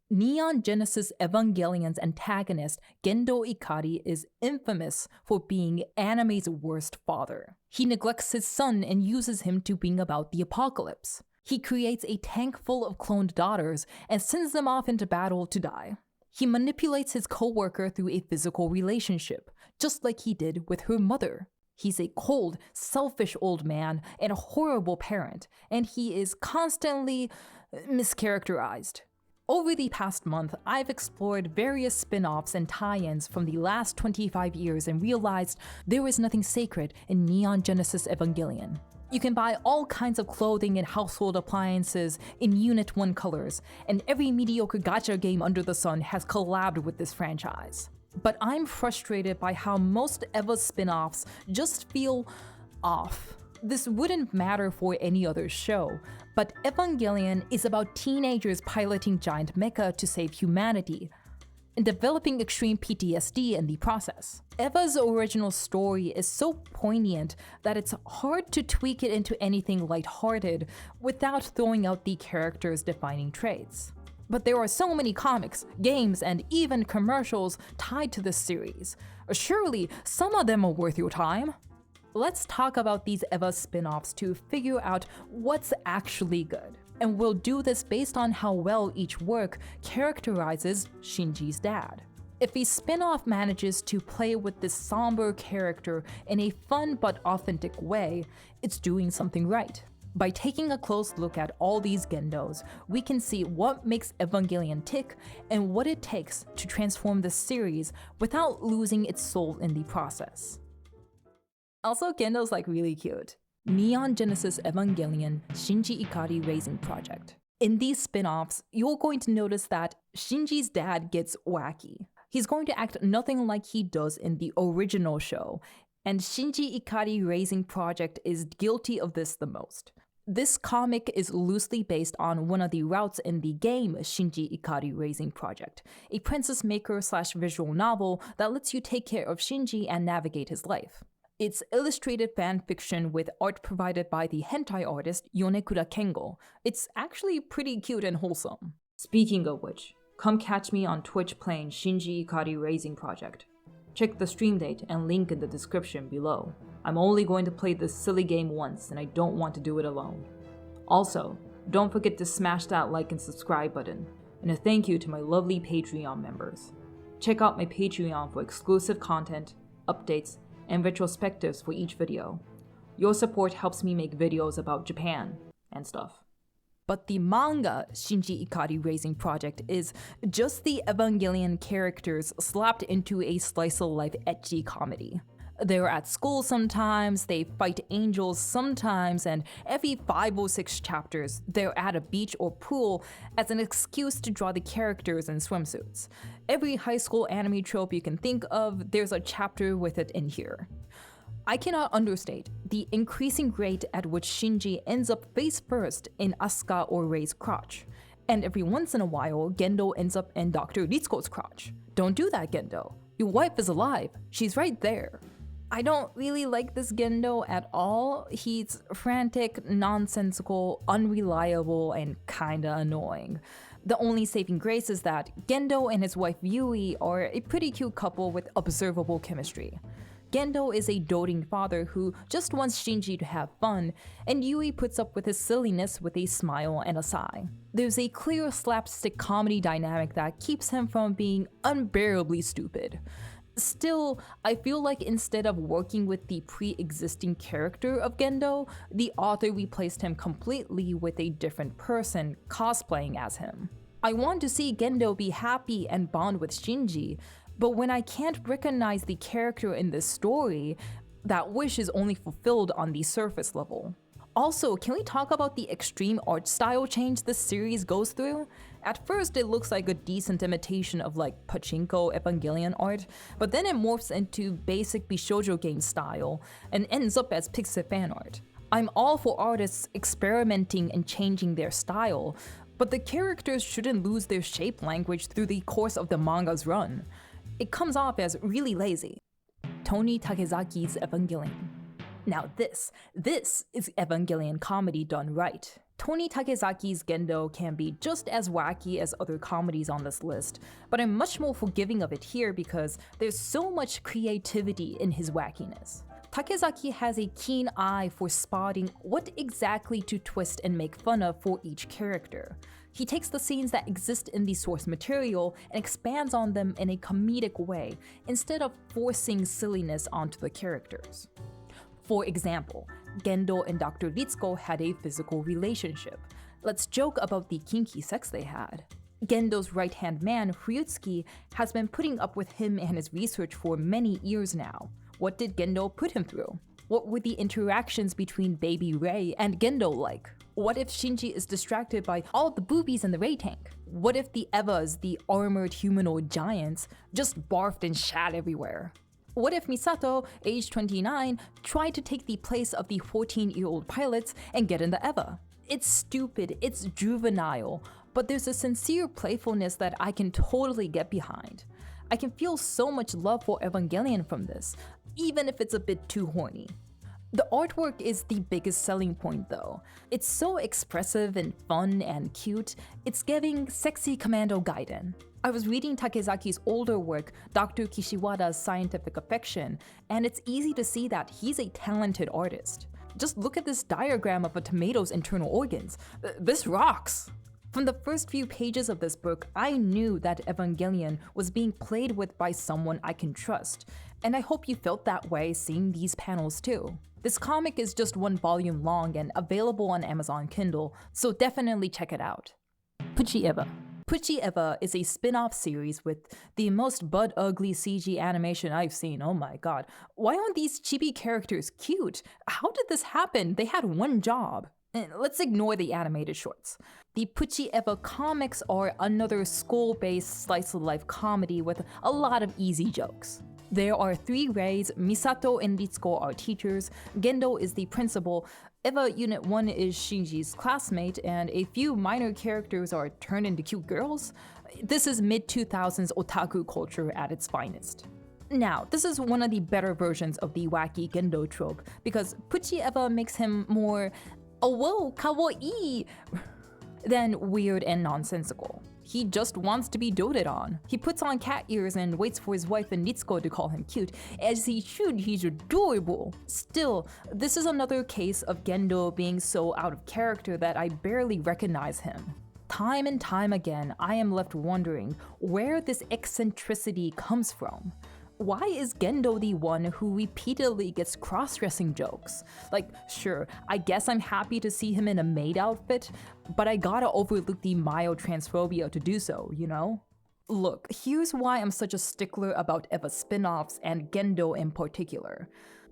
Neon Genesis Evangelion's antagonist, Gendo Ikari, is infamous for being anime's worst father. He neglects his son and uses him to bring about the apocalypse. He creates a tank full of cloned daughters and sends them off into battle to die. He manipulates his co-worker through a physical relationship, just like he did with her mother. He's a cold, selfish old man and a horrible parent, and he is constantly mischaracterized. Over the past month, I've explored various spin-offs and tie-ins from the last 25 years and realized there is nothing sacred in Neon Genesis Evangelion. You can buy all kinds of clothing and household appliances in Unit 1 colors, and every mediocre gacha game under the sun has collabed with this franchise. But I'm frustrated by how most Eva spin-offs just feel off. This wouldn't matter for any other show, but Evangelion is about teenagers piloting giant mecha to save humanity, and developing extreme PTSD in the process. Eva's original story is so poignant that it's hard to tweak it into anything lighthearted without throwing out the character's defining traits. But there are so many comics, games, and even commercials tied to this series. Surely some of them are worth your time. Let's talk about these Eva spin-offs to figure out what's actually good. And we'll do this based on how well each work characterizes Shinji's dad. If a spin-off manages to play with this somber character in a fun but authentic way, it's doing something right. By taking a close look at all these Gendos, we can see what makes Evangelion tick and what it takes to transform the series without losing its soul in the process. Also, Gendo's like really cute. Neon Genesis Evangelion Shinji Ikari Raising Project. In these spin-offs, you're going to notice that Shinji's dad gets wacky. He's going to act nothing like he does in the original show, and Shinji Ikari Raising Project is guilty of this the most. This comic is loosely based on one of the routes in the game Shinji Ikari Raising Project, a princess maker / visual novel that lets you take care of Shinji and navigate his life. It's illustrated fanfiction with art provided by the hentai artist Yonekura Kengo. It's actually pretty cute and wholesome. Speaking of which, come catch me on Twitch playing Shinji Ikari Raising Project. Check the stream date and link in the description below. I'm only going to play this silly game once and I don't want to do it alone. Also, don't forget to smash that like and subscribe button, and a thank you to my lovely Patreon members. Check out my Patreon for exclusive content, updates, and retrospectives for each video. Your support helps me make videos about Japan and stuff. But the manga Shinji Ikari Raising Project is just the Evangelion characters slapped into a slice-of-life ecchi comedy. They're at school sometimes, they fight angels sometimes, and every 5 or 6 chapters, they're at a beach or pool as an excuse to draw the characters in swimsuits. Every high school anime trope you can think of, there's a chapter with it in here. I cannot understate the increasing rate at which Shinji ends up face first in Asuka or Rei's crotch. And every once in a while, Gendo ends up in Dr. Ritsuko's crotch. Don't do that, Gendo. Your wife is alive. She's right there. I don't really like this Gendo at all. He's frantic, nonsensical, unreliable, and kinda annoying. The only saving grace is that Gendo and his wife Yui are a pretty cute couple with observable chemistry. Gendo is a doting father who just wants Shinji to have fun, and Yui puts up with his silliness with a smile and a sigh. There's a clear slapstick comedy dynamic that keeps him from being unbearably stupid. Still, I feel like instead of working with the pre-existing character of Gendo, the author replaced him completely with a different person cosplaying as him. I want to see Gendo be happy and bond with Shinji, but when I can't recognize the character in this story, that wish is only fulfilled on the surface level. Also, can we talk about the extreme art style change this series goes through? At first, it looks like a decent imitation of like Pachinko Evangelion art, but then it morphs into basic Bishoujo game style and ends up as Pixie fan art. I'm all for artists experimenting and changing their style, but the characters shouldn't lose their shape language through the course of the manga's run. It comes off as really lazy. Tony Takezaki's Evangelion. Now this is Evangelion comedy done right. Tony Takezaki's Gendo can be just as wacky as other comedies on this list, but I'm much more forgiving of it here because there's so much creativity in his wackiness. Takezaki has a keen eye for spotting what exactly to twist and make fun of for each character. He takes the scenes that exist in the source material and expands on them in a comedic way, instead of forcing silliness onto the characters. For example, Gendo and Dr. Ritsuko had a physical relationship. Let's joke about the kinky sex they had. Gendo's right-hand man, Ryutsuki, has been putting up with him and his research for many years now. What did Gendo put him through? What were the interactions between baby Rei and Gendo like? What if Shinji is distracted by all the boobies in the Rei tank? What if the Evas, the armored humanoid giants, just barfed and shat everywhere? What if Misato, age 29, tried to take the place of the 14-year-old pilots and get in the Eva? It's stupid, it's juvenile, but there's a sincere playfulness that I can totally get behind. I can feel so much love for Evangelion from this, even if it's a bit too horny. The artwork is the biggest selling point though. It's so expressive and fun and cute, it's giving sexy Commando Gaiden. I was reading Takezaki's older work, Dr. Kishiwada's Scientific Affection, and it's easy to see that he's a talented artist. Just look at this diagram of a tomato's internal organs. This rocks! From the first few pages of this book, I knew that Evangelion was being played with by someone I can trust, and I hope you felt that way seeing these panels too. This comic is just 1 volume long and available on Amazon Kindle, so definitely check it out. Puchi Eva. Puchi Eva is a spin-off series with the most butt-ugly CG animation I've seen, oh my god. Why aren't these chibi characters cute? How did this happen? They had one job. Let's ignore the animated shorts. The Puchi Eva comics are another school-based slice-of-life comedy with a lot of easy jokes. There are 3 Reis, Misato and Ritsuko are teachers, Gendo is the principal, Eva Unit 1 is Shinji's classmate, and a few minor characters are turned into cute girls. This is mid-2000s otaku culture at its finest. Now, this is one of the better versions of the wacky Gendo trope, because Puchi Eva makes him more whoa, kawaii than weird and nonsensical. He just wants to be doted on. He puts on cat ears and waits for his wife and Ritsuko to call him cute. As he should, he's adorable. Still, this is another case of Gendo being so out of character that I barely recognize him. Time and time again, I am left wondering where this eccentricity comes from. Why is Gendo the one who repeatedly gets cross-dressing jokes? Like, sure, I guess I'm happy to see him in a maid outfit, but I gotta overlook the mild transphobia to do so, you know? Look, here's why I'm such a stickler about Eva spin-offs and Gendo in particular.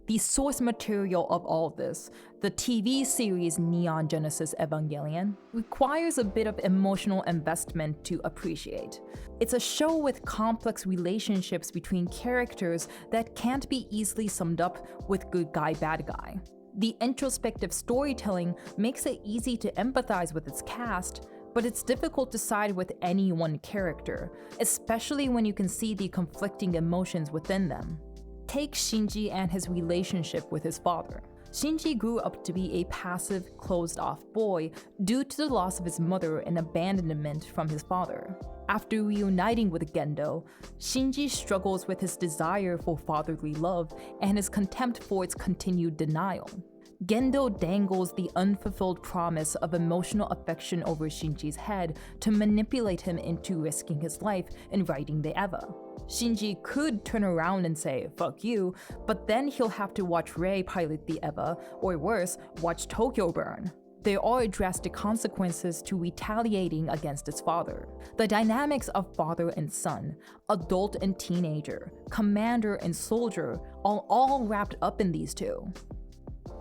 The source material of all this, the TV series Neon Genesis Evangelion, requires a bit of emotional investment to appreciate. It's a show with complex relationships between characters that can't be easily summed up with good guy, bad guy. The introspective storytelling makes it easy to empathize with its cast, but it's difficult to side with any one character, especially when you can see the conflicting emotions within them. Take Shinji and his relationship with his father. Shinji grew up to be a passive, closed-off boy due to the loss of his mother and abandonment from his father. After reuniting with Gendo, Shinji struggles with his desire for fatherly love and his contempt for its continued denial. Gendo dangles the unfulfilled promise of emotional affection over Shinji's head to manipulate him into risking his life and riding the Eva. Shinji could turn around and say, fuck you, but then he'll have to watch Rei pilot the Eva, or worse, watch Tokyo burn. There are drastic consequences to retaliating against his father. The dynamics of father and son, adult and teenager, commander and soldier, are all wrapped up in these two.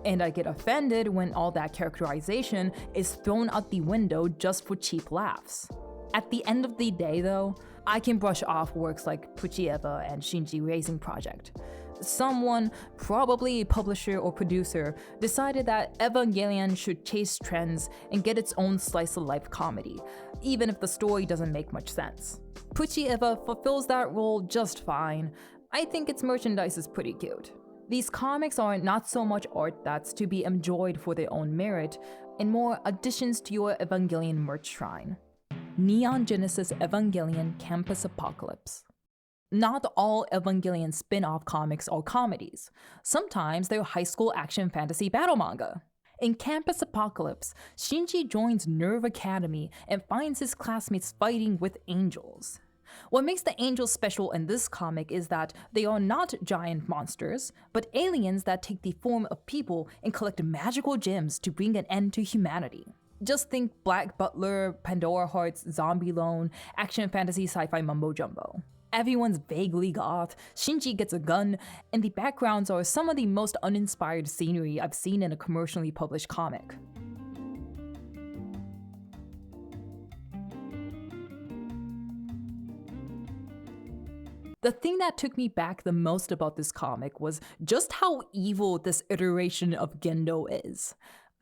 And I get offended when all that characterization is thrown out the window just for cheap laughs. At the end of the day though, I can brush off works like Puchi Eva and Shinji Raising Project. Someone, probably a publisher or producer, decided that Evangelion should chase trends and get its own slice-of-life comedy, even if the story doesn't make much sense. Puchi Eva fulfills that role just fine. I think its merchandise is pretty cute. These comics are not so much art that's to be enjoyed for their own merit, and more additions to your Evangelion merch shrine. Neon Genesis Evangelion Campus Apocalypse. Not all Evangelion spin-off comics are comedies. Sometimes they're high school action fantasy battle manga. In Campus Apocalypse, Shinji joins Nerve Academy and finds his classmates fighting with angels. What makes the angels special in this comic is that they are not giant monsters, but aliens that take the form of people and collect magical gems to bring an end to humanity. Just think Black Butler, Pandora Hearts, Zombie Lone, action fantasy sci-fi mumbo jumbo. Everyone's vaguely goth, Shinji gets a gun, and the backgrounds are some of the most uninspired scenery I've seen in a commercially published comic. The thing that took me back the most about this comic was just how evil this iteration of Gendo is.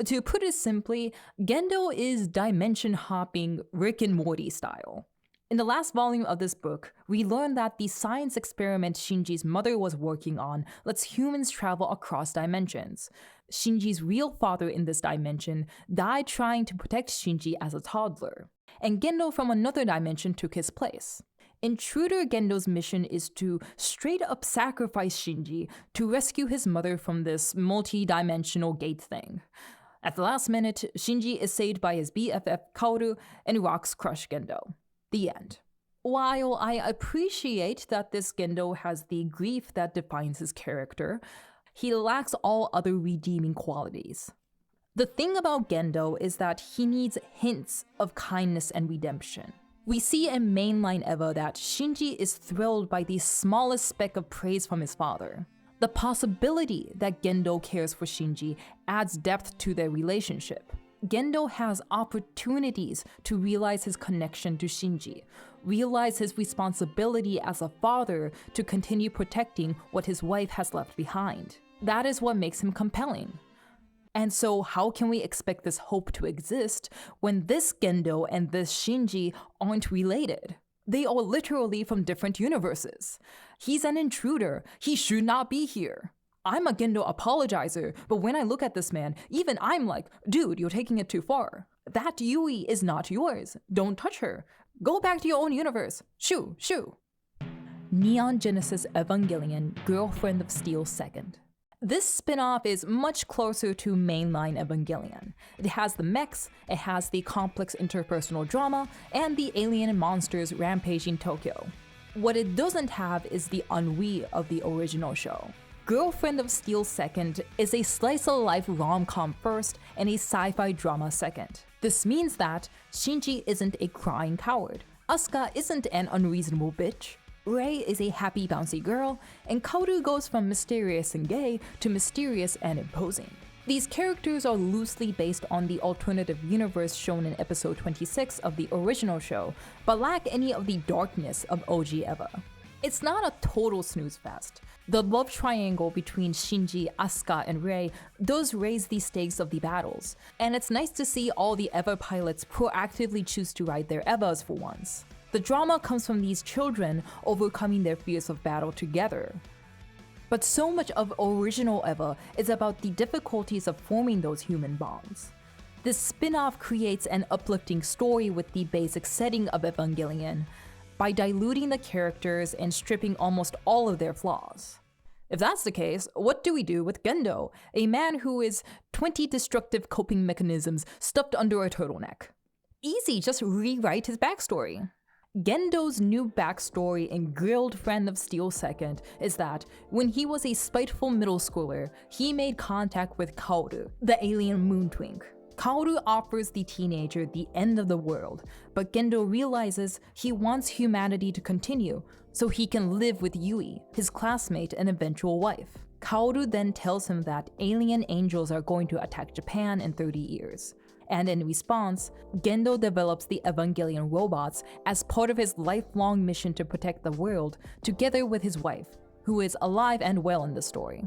To put it simply, Gendo is dimension hopping Rick and Morty style. In the last volume of this book, we learn that the science experiment Shinji's mother was working on lets humans travel across dimensions. Shinji's real father in this dimension died trying to protect Shinji as a toddler, and Gendo from another dimension took his place. Intruder Gendo's mission is to straight up sacrifice Shinji to rescue his mother from this multi-dimensional gate thing. At the last minute, Shinji is saved by his BFF Kaoru and rocks crush Gendo. The end. While I appreciate that this Gendo has the grief that defines his character, he lacks all other redeeming qualities. The thing about Gendo is that he needs hints of kindness and redemption. We see in mainline Eva that Shinji is thrilled by the smallest speck of praise from his father. The possibility that Gendo cares for Shinji adds depth to their relationship. Gendo has opportunities to realize his connection to Shinji, realize his responsibility as a father to continue protecting what his wife has left behind. That is what makes him compelling. And so how can we expect this hope to exist when this Gendo and this Shinji aren't related? They are literally from different universes. He's an intruder. He should not be here. I'm a Gendo apologizer, but when I look at this man, even I'm like, dude, you're taking it too far. That Yui is not yours. Don't touch her. Go back to your own universe. Shoo, shoo. Neon Genesis Evangelion Girlfriend of Steel 2nd. This spin-off is much closer to mainline Evangelion. It has the mechs, it has the complex interpersonal drama, and the alien and monsters rampaging Tokyo. What it doesn't have is the ennui of the original show. Girlfriend of Steel 2nd is a slice-of-life rom-com first and a sci-fi drama second. This means that Shinji isn't a crying coward, Asuka isn't an unreasonable bitch, Rei is a happy bouncy girl, and Kaoru goes from mysterious and gay to mysterious and imposing. These characters are loosely based on the alternative universe shown in episode 26 of the original show, but lack any of the darkness of OG Eva. It's not a total snooze fest. The love triangle between Shinji, Asuka, and Rei does raise the stakes of the battles, and it's nice to see all the Eva pilots proactively choose to ride their Evas for once. The drama comes from these children overcoming their fears of battle together. But so much of original Eva is about the difficulties of forming those human bonds. This spin-off creates an uplifting story with the basic setting of Evangelion by diluting the characters and stripping almost all of their flaws. If that's the case, what do we do with Gendo, a man who is 20 destructive coping mechanisms stuffed under a turtleneck? Easy, just rewrite his backstory. Gendo's new backstory in Grilled Friend of Steel 2nd is that when he was a spiteful middle schooler, he made contact with Kaoru, the alien moon twink. Kaoru offers the teenager the end of the world, but Gendo realizes he wants humanity to continue so he can live with Yui, his classmate and eventual wife. Kaoru then tells him that alien angels are going to attack Japan in 30 years. And in response, Gendo develops the Evangelion robots as part of his lifelong mission to protect the world, together with his wife, who is alive and well in the story.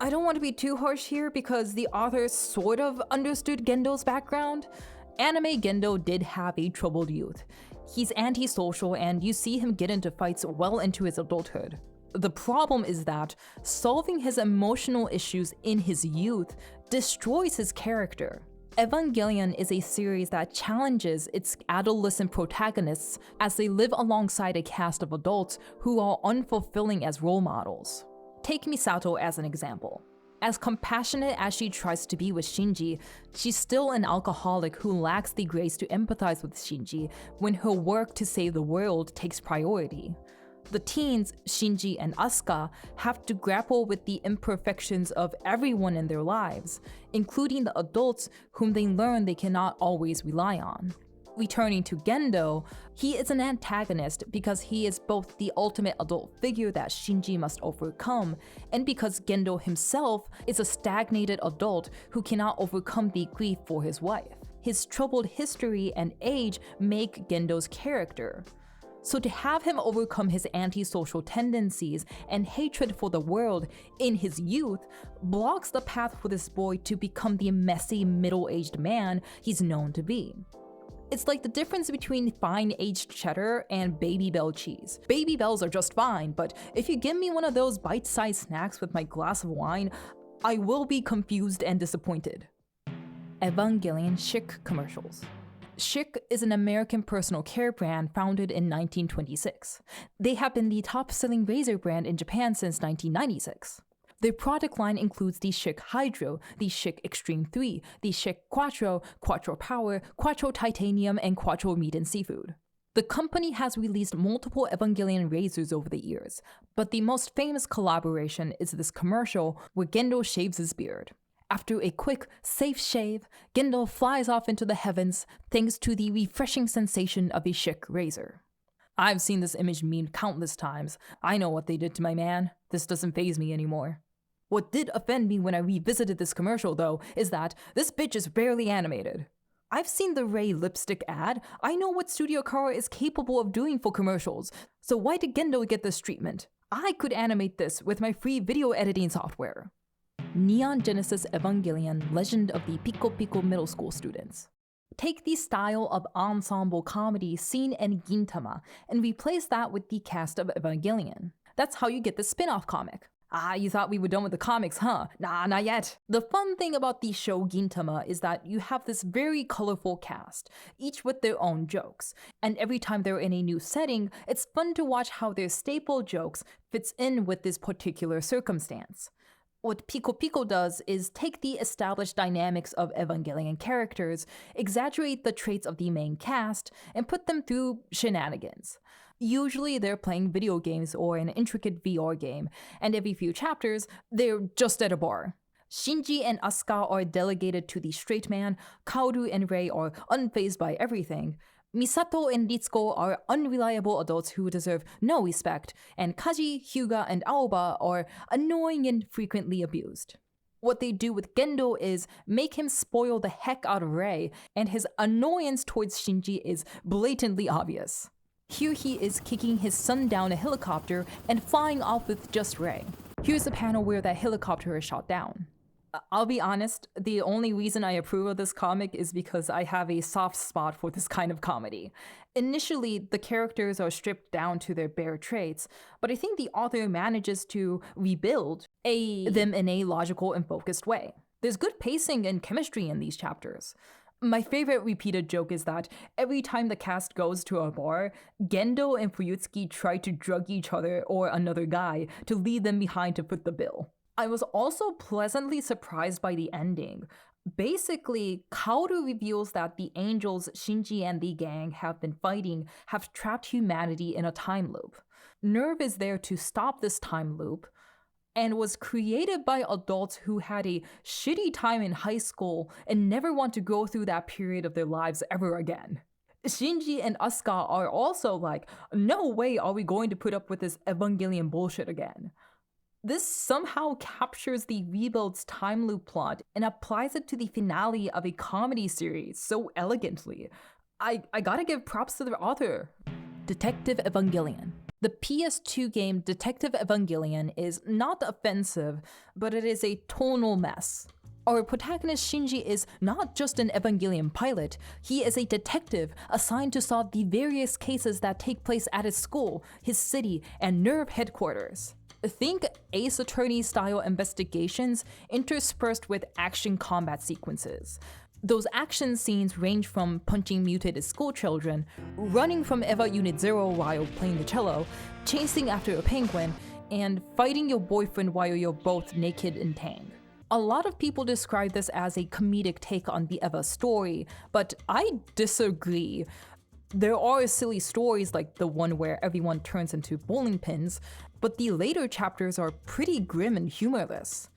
I don't want to be too harsh here because the author sort of understood Gendo's background. Anime Gendo did have a troubled youth. He's antisocial and you see him get into fights well into his adulthood. The problem is that solving his emotional issues in his youth destroys his character. Evangelion is a series that challenges its adolescent protagonists as they live alongside a cast of adults who are unfulfilling as role models. Take Misato as an example. As compassionate as she tries to be with Shinji, she's still an alcoholic who lacks the grace to empathize with Shinji when her work to save the world takes priority. The teens, Shinji and Asuka, have to grapple with the imperfections of everyone in their lives, including the adults whom they learn they cannot always rely on. Returning to Gendo, he is an antagonist because he is both the ultimate adult figure that Shinji must overcome, and because Gendo himself is a stagnated adult who cannot overcome the grief for his wife. His troubled history and age make Gendo's character. So to have him overcome his antisocial tendencies and hatred for the world in his youth blocks the path for this boy to become the messy middle-aged man he's known to be. It's like the difference between fine aged cheddar and Baby Bell cheese. Baby Bells are just fine, but if you give me one of those bite-sized snacks with my glass of wine, I will be confused and disappointed. Evangelion Schick Commercials. Schick is an American personal care brand founded in 1926. They have been the top-selling razor brand in Japan since 1996. Their product line includes the Schick Hydro, the Schick Extreme 3, the Schick Quattro, Quattro Power, Quattro Titanium, and Quattro Meat and Seafood. The company has released multiple Evangelion razors over the years, but the most famous collaboration is this commercial where Gendo shaves his beard. After a quick, safe shave, Gendo flies off into the heavens thanks to the refreshing sensation of a Schick razor. I've seen this image memed countless times. I know what they did to my man. This doesn't faze me anymore. What did offend me when I revisited this commercial, though, is that this bitch is barely animated. I've seen the Ray lipstick ad. I know what Studio Khara is capable of doing for commercials, so why did Gendo get this treatment? I could animate this with my free video editing software. Neon Genesis Evangelion Legend of the Piko Middle School Students. Take the style of ensemble comedy seen in Gintama and replace that with the cast of Evangelion. That's how you get the spin-off comic. Ah, you thought we were done with the comics, huh? Nah, not yet. The fun thing about the show Gintama is that you have this very colorful cast, each with their own jokes. And every time they're in a new setting, it's fun to watch how their staple jokes fits in with this particular circumstance. What Piko does is take the established dynamics of Evangelion characters, exaggerate the traits of the main cast, and put them through shenanigans. Usually they're playing video games or an intricate VR game, and every few chapters, they're just at a bar. Shinji and Asuka are delegated to the straight man, Kaoru and Rei are unfazed by everything, Misato and Ritsuko are unreliable adults who deserve no respect, and Kaji, Hyuga, and Aoba are annoying and frequently abused. What they do with Gendo is make him spoil the heck out of Rei, and his annoyance towards Shinji is blatantly obvious. Here he is kicking his son down a helicopter and flying off with just Rei. Here's a panel where that helicopter is shot down. I'll be honest, the only reason I approve of this comic is because I have a soft spot for this kind of comedy. Initially, the characters are stripped down to their bare traits, but I think the author manages to rebuild them in a logical and focused way. There's good pacing and chemistry in these chapters. My favorite repeated joke is that every time the cast goes to a bar, Gendo and Fuyutsuki try to drug each other or another guy to leave them behind to foot the bill. I was also pleasantly surprised by the ending. Basically, Kaoru reveals that the angels Shinji and the gang have been fighting have trapped humanity in a time loop. Nerve is there to stop this time loop, and was created by adults who had a shitty time in high school and never want to go through that period of their lives ever again. Shinji and Asuka are also like, no way are we going to put up with this Evangelion bullshit again. This somehow captures the Rebuild's time loop plot and applies it to the finale of a comedy series so elegantly. I gotta give props to the author. Detective Evangelion. The PS2 game Detective Evangelion is not offensive, but it is a tonal mess. Our protagonist Shinji is not just an Evangelion pilot, he is a detective assigned to solve the various cases that take place at his school, his city, and NERV headquarters. Think Ace Attorney-style investigations interspersed with action combat sequences. Those action scenes range from punching mutated schoolchildren, running from Eva Unit 0 while playing the cello, chasing after a penguin, and fighting your boyfriend while you're both naked in tang. A lot of people describe this as a comedic take on the Eva story, but I disagree. There are silly stories like the one where everyone turns into bowling pins, but the later chapters are pretty grim and humorless.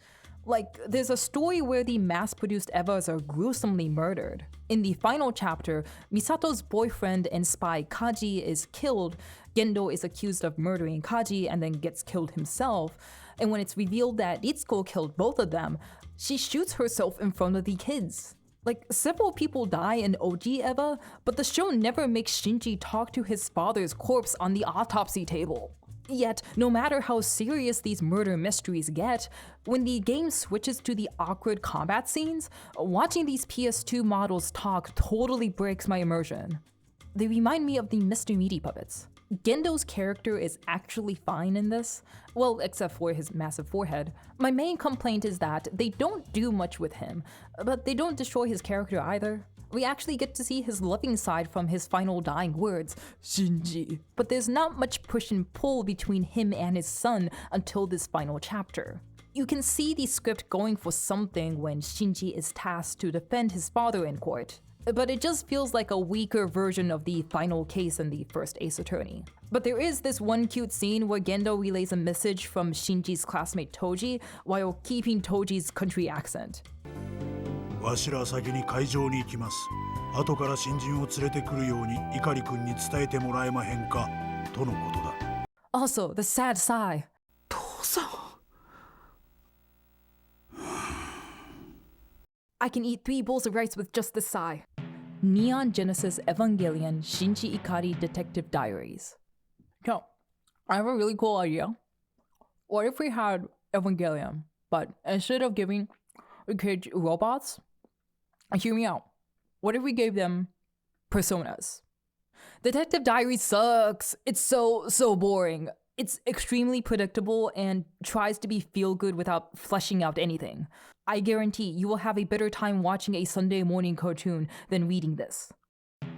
Like, there's a story where the mass-produced Evas are gruesomely murdered. In the final chapter, Misato's boyfriend and spy Kaji is killed, Gendo is accused of murdering Kaji and then gets killed himself, and when it's revealed that Itsuko killed both of them, she shoots herself in front of the kids. Like, several people die in OG Eva, but the show never makes Shinji talk to his father's corpse on the autopsy table. Yet, no matter how serious these murder mysteries get, when the game switches to the awkward combat scenes, watching these PS2 models talk totally breaks my immersion. They remind me of the Mr. Meaty puppets. Gendo's character is actually fine in this, well, except for his massive forehead. My main complaint is that they don't do much with him, but they don't destroy his character either. We actually get to see his loving side from his final dying words, Shinji. But there's not much push and pull between him and his son until this final chapter. You can see the script going for something when Shinji is tasked to defend his father in court, but it just feels like a weaker version of the final case in the first Ace Attorney. But there is this one cute scene where Gendo relays a message from Shinji's classmate Toji while keeping Toji's country accent. わしら先に会場に行きます。後から新人を連れてくるように碇君に伝えてもらえまへんかとのことだ。Also, the sad sigh. 父さん。I can eat 3 bowls of rice with just this sigh. Neon Genesis Evangelion Shinji Ikari Detective Diaries. So, I have a really cool idea. What if we had Evangelion, but instead of giving the kids robots, hear me out. What if we gave them personas? Detective Diaries sucks. It's so boring. It's extremely predictable and tries to be feel-good without fleshing out anything. I guarantee you will have a better time watching a Sunday morning cartoon than reading this.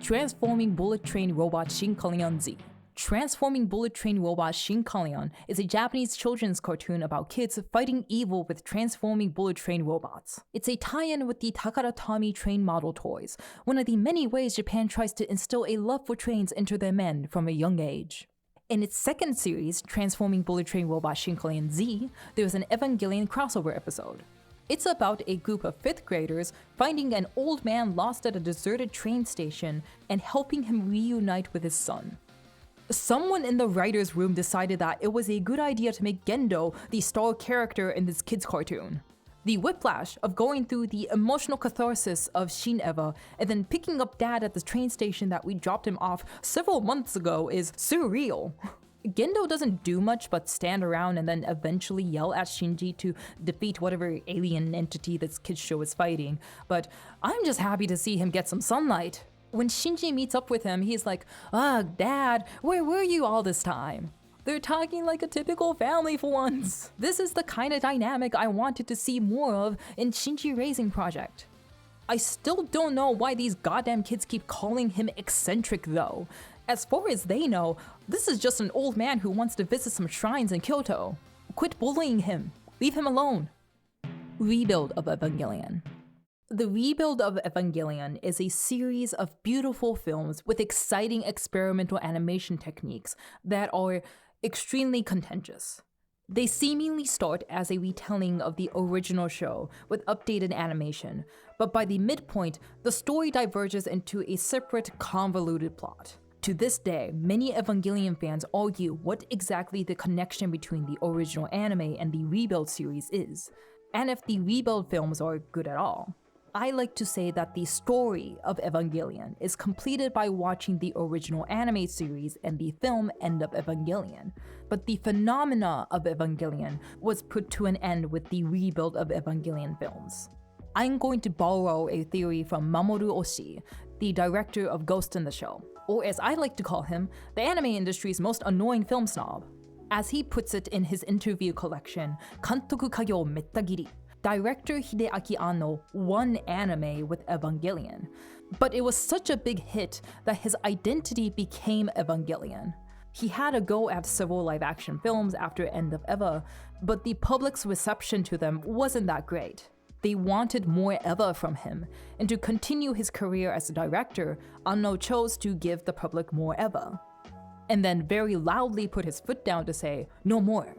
Transforming Bullet Train Robot Shinkalion Z. Transforming Bullet Train Robot Shinkalion is a Japanese children's cartoon about kids fighting evil with transforming bullet train robots. It's a tie-in with the Takara Tomy train model toys, one of the many ways Japan tries to instill a love for trains into their men from a young age. In its second series, Transforming Bullet Train Robot Shinkalion Z, there was an Evangelion crossover episode. It's about a group of 5th graders finding an old man lost at a deserted train station and helping him reunite with his son. Someone in the writer's room decided that it was a good idea to make Gendo the star character in this kids' cartoon. The whiplash of going through the emotional catharsis of Shin Eva and then picking up Dad at the train station that we dropped him off several months ago is surreal. Gendo doesn't do much but stand around and then eventually yell at Shinji to defeat whatever alien entity this kids show is fighting, but I'm just happy to see him get some sunlight. When Shinji meets up with him, he's like, Dad, where were you all this time? They're talking like a typical family for once. This is the kind of dynamic I wanted to see more of in Shinji Raising Project. I still don't know why these goddamn kids keep calling him eccentric though. As far as they know, this is just an old man who wants to visit some shrines in Kyoto. Quit bullying him. Leave him alone. Rebuild of Evangelion. The Rebuild of Evangelion is a series of beautiful films with exciting experimental animation techniques that are extremely contentious. They seemingly start as a retelling of the original show with updated animation, but by the midpoint, the story diverges into a separate, convoluted plot. To this day, many Evangelion fans argue what exactly the connection between the original anime and the Rebuild series is, and if the Rebuild films are good at all. I like to say that the story of Evangelion is completed by watching the original anime series and the film End of Evangelion, but the phenomena of Evangelion was put to an end with the Rebuild of Evangelion films. I'm going to borrow a theory from Mamoru Oshii, the director of Ghost in the Shell, or as I like to call him, the anime industry's most annoying film snob. As he puts it in his interview collection, Kantoku Kagyo Mettagiri, Director Hideaki Anno won anime with Evangelion, but it was such a big hit that his identity became Evangelion. He had a go at several live-action films after End of Eva, but the public's reception to them wasn't that great. They wanted more Eva from him, and to continue his career as a director, Anno chose to give the public more Eva. And then very loudly put his foot down to say, no more.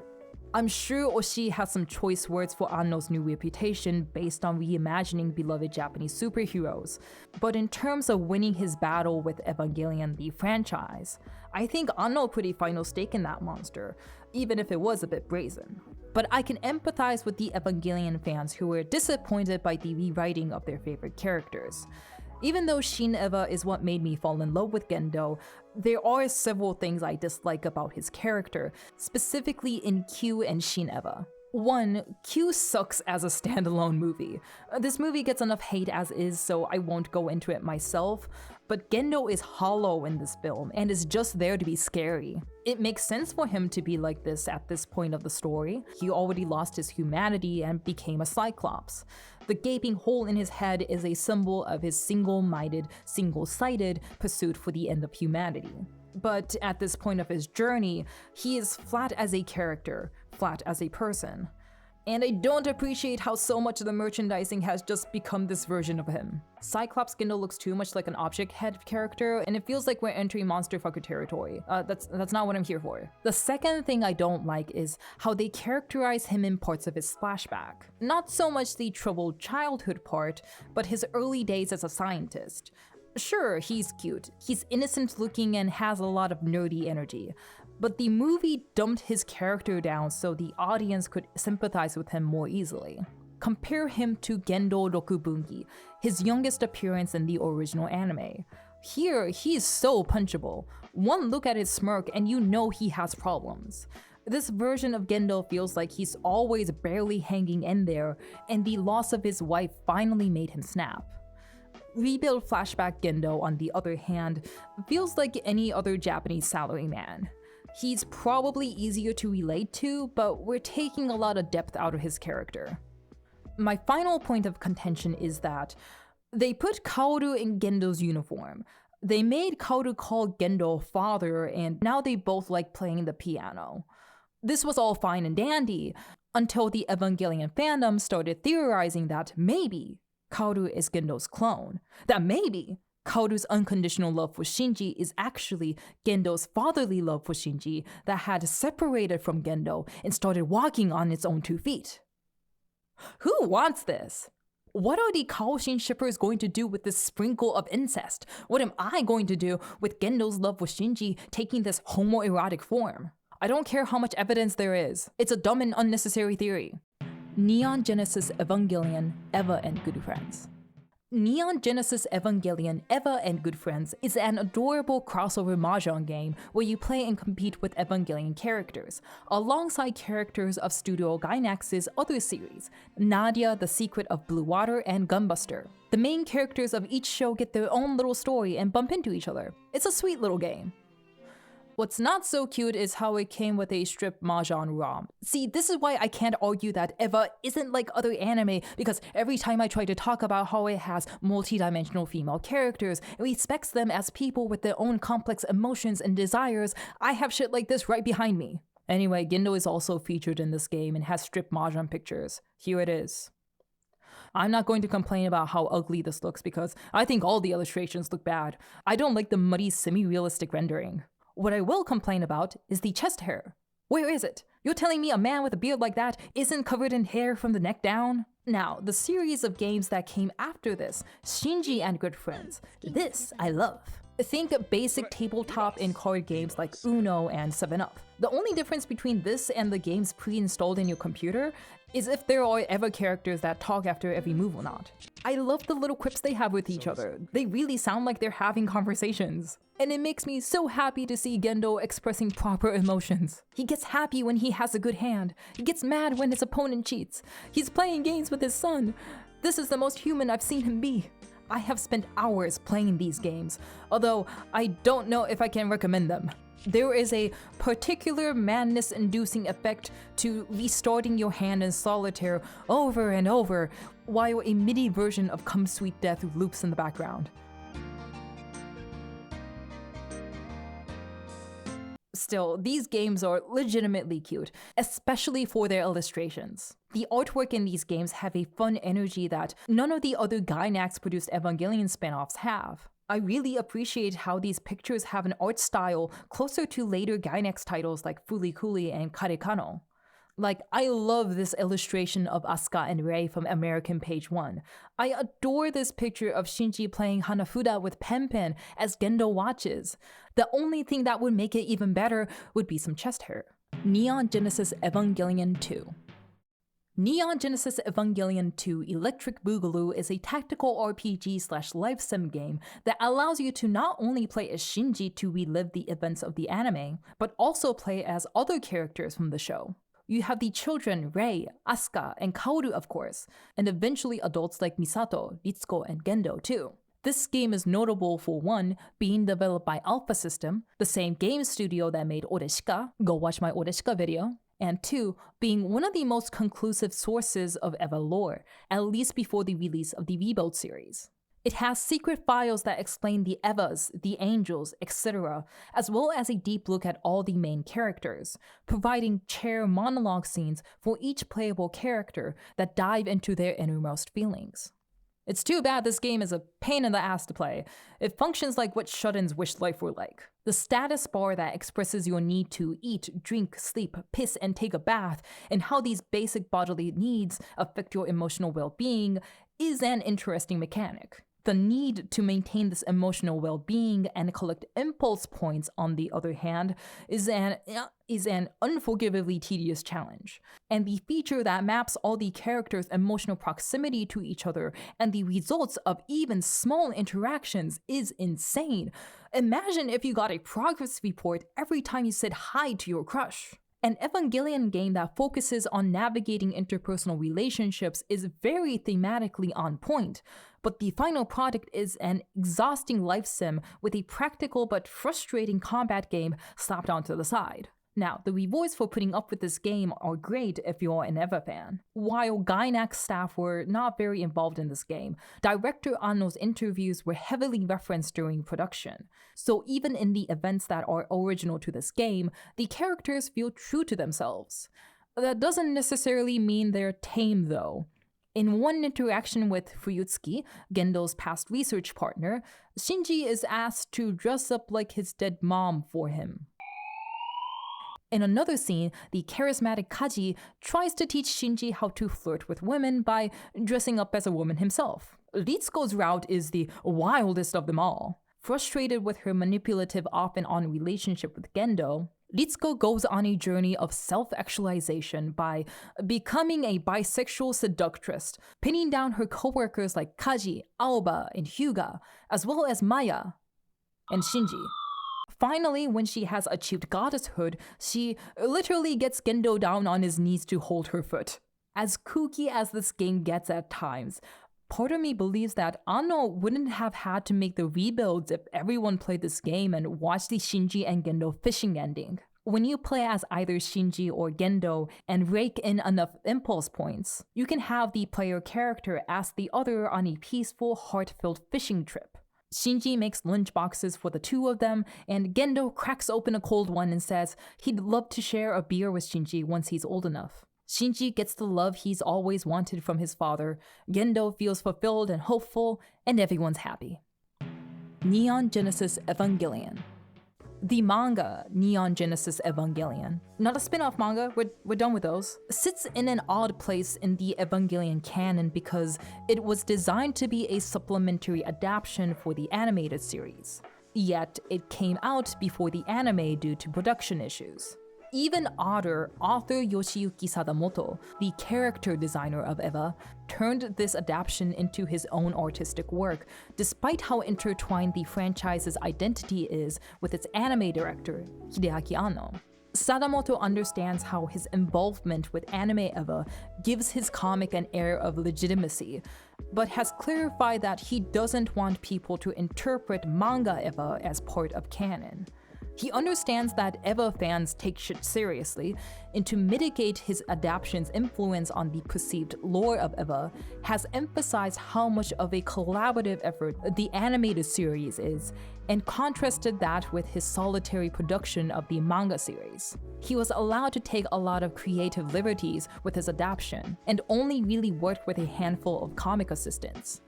I'm sure Oshii has some choice words for Anno's new reputation based on reimagining beloved Japanese superheroes, but in terms of winning his battle with Evangelion the franchise, I think Anno put a final stake in that monster, even if it was a bit brazen. But I can empathize with the Evangelion fans who were disappointed by the rewriting of their favorite characters. Even though Shin Eva is what made me fall in love with Gendo, there are several things I dislike about his character, specifically in Q and Shin Eva. 1. Q sucks as a standalone movie. This movie gets enough hate as is, so I won't go into it myself, but Gendo is hollow in this film and is just there to be scary. It makes sense for him to be like this at this point of the story. He already lost his humanity and became a Cyclops. The gaping hole in his head is a symbol of his single-minded, single-sighted pursuit for the end of humanity. But at this point of his journey, he is flat as a character, flat as a person. And I don't appreciate how so much of the merchandising has just become this version of him. Cyclops Gendo looks too much like an object head character, and it feels like we're entering monster fucker territory. That's not what I'm here for. The second thing I don't like is how they characterize him in parts of his flashback. Not so much the troubled childhood part, but his early days as a scientist. Sure, he's cute, he's innocent looking and has a lot of nerdy energy, but the movie dumped his character down so the audience could sympathize with him more easily. Compare him to Gendo Rokubungi, his youngest appearance in the original anime. Here, he is so punchable. One look at his smirk and you know he has problems. This version of Gendo feels like he's always barely hanging in there, and the loss of his wife finally made him snap. Rebuild flashback Gendo, on the other hand, feels like any other Japanese salaryman. He's probably easier to relate to, but we're taking a lot of depth out of his character. My final point of contention is that they put Kaoru in Gendo's uniform. They made Kaoru call Gendo father, and now they both like playing the piano. This was all fine and dandy, until the Evangelion fandom started theorizing that maybe Kaoru is Gendo's clone, that maybe Kaoru's unconditional love for Shinji is actually Gendo's fatherly love for Shinji that had separated from Gendo and started walking on its own 2 feet. Who wants this? What are the Kaoshin shippers going to do with this sprinkle of incest? What am I going to do with Gendo's love for Shinji taking this homoerotic form? I don't care how much evidence there is. It's a dumb and unnecessary theory. Neon Genesis Evangelion, Eva and Good Friends. Neon Genesis Evangelion, Eva and Good Friends is an adorable crossover mahjong game where you play and compete with Evangelion characters, alongside characters of Studio Gainax's other series, Nadia, The Secret of Blue Water, and Gunbuster. The main characters of each show get their own little story and bump into each other. It's a sweet little game. What's not so cute is how it came with a strip mahjong ROM. See, this is why I can't argue that Eva isn't like other anime, because every time I try to talk about how it has multi-dimensional female characters and respects them as people with their own complex emotions and desires, I have shit like this right behind me. Anyway, Gendo is also featured in this game and has strip mahjong pictures. Here it is. I'm not going to complain about how ugly this looks because I think all the illustrations look bad. I don't like the muddy, semi-realistic rendering. What I will complain about is the chest hair. Where is it? You're telling me a man with a beard like that isn't covered in hair from the neck down? Now, the series of games that came after this, Shinji and Good Friends, this I love. Think basic tabletop and card games like Uno and 7-Up. The only difference between this and the games pre-installed in your computer is if there are ever characters that talk after every move or not. I love the little quips they have with each other. They really sound like they're having conversations. And it makes me so happy to see Gendo expressing proper emotions. He gets happy when he has a good hand. He gets mad when his opponent cheats. He's playing games with his son. This is the most human I've seen him be. I have spent hours playing these games, although I don't know if I can recommend them. There is a particular madness-inducing effect to restarting your hand in solitaire over and over, while a MIDI version of Come Sweet Death loops in the background. Still, these games are legitimately cute, especially for their illustrations. The artwork in these games have a fun energy that none of the other Gainax-produced Evangelion spin-offs have. I really appreciate how these pictures have an art style closer to later Gainax titles like Fulikuli and Karekano. Like, I love this illustration of Asuka and Rei from American Page 1. I adore this picture of Shinji playing Hanafuda with Pen as Gendo watches. The only thing that would make it even better would be some chest hair. Neon Genesis Evangelion 2. Neon Genesis Evangelion 2 Electric Boogaloo is a tactical RPG/life sim game that allows you to not only play as Shinji to relive the events of the anime, but also play as other characters from the show. You have the children Rei, Asuka, and Kaoru of course, and eventually adults like Misato, Ritsuko, and Gendo too. This game is notable for one, being developed by Alpha System, the same game studio that made Oreshika, go watch my Oreshika video, and two, being one of the most conclusive sources of Eva lore, at least before the release of the Rebuild series. It has secret files that explain the Evas, the angels, etc., as well as a deep look at all the main characters, providing chair monologue scenes for each playable character that dive into their innermost feelings. It's too bad this game is a pain in the ass to play. It functions like what shut-ins wished life were like. The status bar that expresses your need to eat, drink, sleep, piss, and take a bath, and how these basic bodily needs affect your emotional well-being is an interesting mechanic. The need to maintain this emotional well-being and collect impulse points, on the other hand, is an unforgivably tedious challenge. And the feature that maps all the characters' emotional proximity to each other and the results of even small interactions is insane. Imagine if you got a progress report every time you said hi to your crush. An Evangelion game that focuses on navigating interpersonal relationships is very thematically on point, but the final product is an exhausting life sim with a practical but frustrating combat game slapped onto the side. Now, the rewards for putting up with this game are great if you're an Eva fan. While Gainax staff were not very involved in this game, director Anno's interviews were heavily referenced during production. So even in the events that are original to this game, the characters feel true to themselves. That doesn't necessarily mean they're tame though. In one interaction with Fuyutsuki, Gendo's past research partner, Shinji is asked to dress up like his dead mom for him. In another scene, the charismatic Kaji tries to teach Shinji how to flirt with women by dressing up as a woman himself. Ritsuko's route is the wildest of them all. Frustrated with her manipulative off-and-on relationship with Gendo, Ritsuko goes on a journey of self-actualization by becoming a bisexual seductress, pinning down her coworkers like Kaji, Aoba, and Hyuga, as well as Maya and Shinji. Finally, when she has achieved goddesshood, she literally gets Gendo down on his knees to hold her foot. As kooky as this game gets at times, part of me believes that Anno wouldn't have had to make the rebuilds if everyone played this game and watched the Shinji and Gendo fishing ending. When you play as either Shinji or Gendo and rake in enough impulse points, you can have the player character ask the other on a peaceful, heart-filled fishing trip. Shinji makes lunchboxes for the two of them, and Gendo cracks open a cold one and says he'd love to share a beer with Shinji once he's old enough. Shinji gets the love he's always wanted from his father, Gendo feels fulfilled and hopeful, and everyone's happy. Neon Genesis Evangelion. The manga, Neon Genesis Evangelion, not a spin-off manga, we're done with those, sits in an odd place in the Evangelion canon because it was designed to be a supplementary adaptation for the animated series. Yet, it came out before the anime due to production issues. Even odder, author Yoshiyuki Sadamoto, the character designer of Eva, turned this adaptation into his own artistic work, despite how intertwined the franchise's identity is with its anime director, Hideaki Anno. Sadamoto understands how his involvement with anime Eva gives his comic an air of legitimacy, but has clarified that he doesn't want people to interpret manga Eva as part of canon. He understands that Eva fans take shit seriously, and to mitigate his adaptation's influence on the perceived lore of Eva, has emphasized how much of a collaborative effort the animated series is, and contrasted that with his solitary production of the manga series. He was allowed to take a lot of creative liberties with his adaptation, and only really worked with a handful of comic assistants.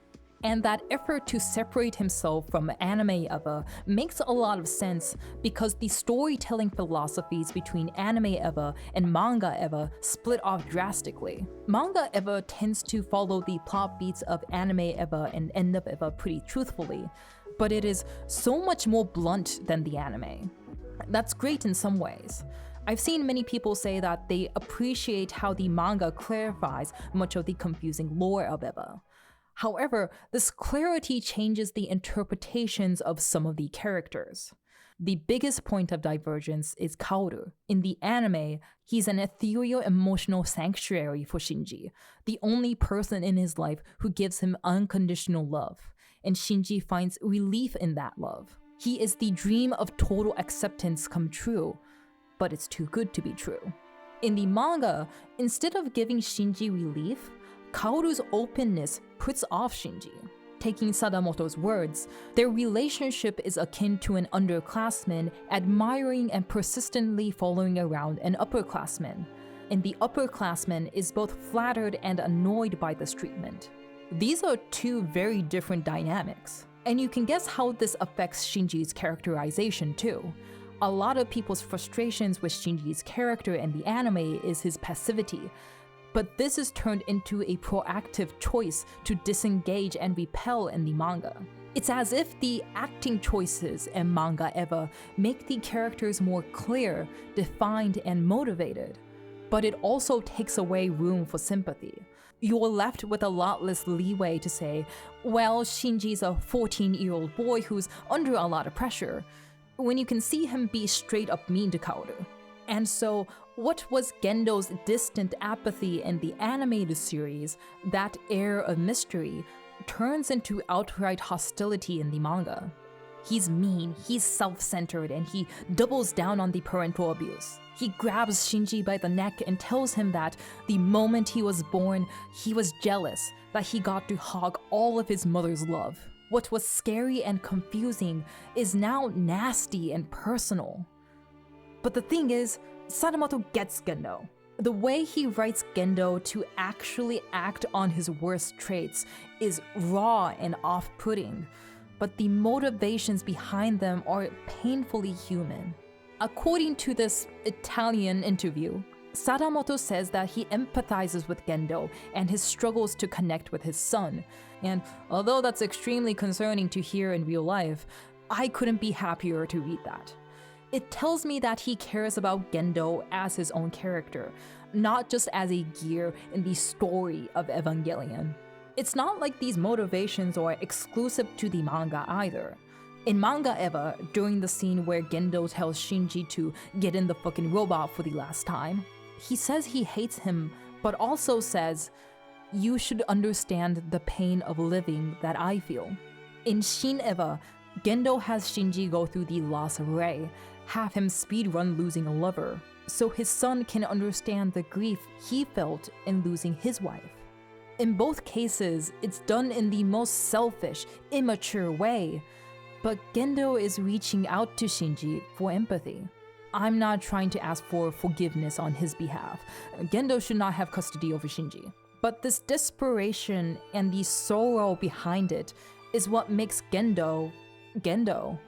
And that effort to separate himself from anime Eva makes a lot of sense because the storytelling philosophies between anime Eva and manga Eva split off drastically. Manga Eva tends to follow the plot beats of anime Eva and end of Eva pretty truthfully, but it is so much more blunt than the anime. That's great in some ways. I've seen many people say that they appreciate how the manga clarifies much of the confusing lore of Eva. However, this clarity changes the interpretations of some of the characters. The biggest point of divergence is Kaoru. In the anime, he's an ethereal emotional sanctuary for Shinji, the only person in his life who gives him unconditional love, and Shinji finds relief in that love. He is the dream of total acceptance come true, but it's too good to be true. In the manga, instead of giving Shinji relief, Kaoru's openness puts off Shinji. Taking Sadamoto's words, their relationship is akin to an underclassman admiring and persistently following around an upperclassman, and the upperclassman is both flattered and annoyed by this treatment. These are two very different dynamics, and you can guess how this affects Shinji's characterization too. A lot of people's frustrations with Shinji's character in the anime is his passivity, but this is turned into a proactive choice to disengage and repel in the manga. It's as if the acting choices in manga Eva make the characters more clear, defined, and motivated, but it also takes away room for sympathy. You're left with a lot less leeway to say, well, Shinji's a 14-year-old boy who's under a lot of pressure, when you can see him be straight up mean to Kaoru. And so, what was Gendo's distant apathy in the animated series, that air of mystery, turns into outright hostility in the manga. He's mean, he's self-centered, and he doubles down on the parental abuse. He grabs Shinji by the neck and tells him that the moment he was born, he was jealous that he got to hog all of his mother's love. What was scary and confusing is now nasty and personal. But the thing is, Sadamoto gets Gendo. The way he writes Gendo to actually act on his worst traits is raw and off-putting, but the motivations behind them are painfully human. According to this Italian interview, Sadamoto says that he empathizes with Gendo and his struggles to connect with his son, and although that's extremely concerning to hear in real life, I couldn't be happier to read that. It tells me that he cares about Gendo as his own character, not just as a gear in the story of Evangelion. It's not like these motivations are exclusive to the manga either. In Manga Eva, during the scene where Gendo tells Shinji to get in the fucking robot for the last time, he says he hates him, but also says, "You should understand the pain of living that I feel." In Shin Eva, Gendo has Shinji go through the loss of Rei, have him speedrun losing a lover, so his son can understand the grief he felt in losing his wife. In both cases, it's done in the most selfish, immature way, but Gendo is reaching out to Shinji for empathy. I'm not trying to ask for forgiveness on his behalf. Gendo should not have custody over Shinji. But this desperation and the sorrow behind it is what makes Gendo, Gendo.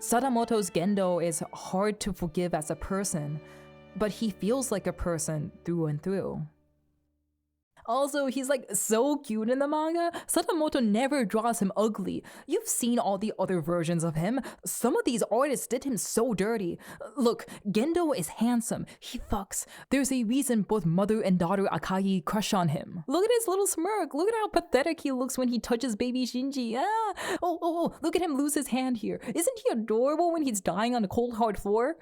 Sadamoto's Gendo is hard to forgive as a person, but he feels like a person through and through. Also, he's like so cute in the manga. Sadamoto never draws him ugly. You've seen all the other versions of him. Some of these artists did him so dirty. Look, Gendo is handsome. He fucks. There's a reason both mother and daughter Ikari crush on him. Look at his little smirk. Look at how pathetic he looks when he touches baby Shinji. Oh, look at him lose his hand here. Isn't he adorable when he's dying on a cold hard floor?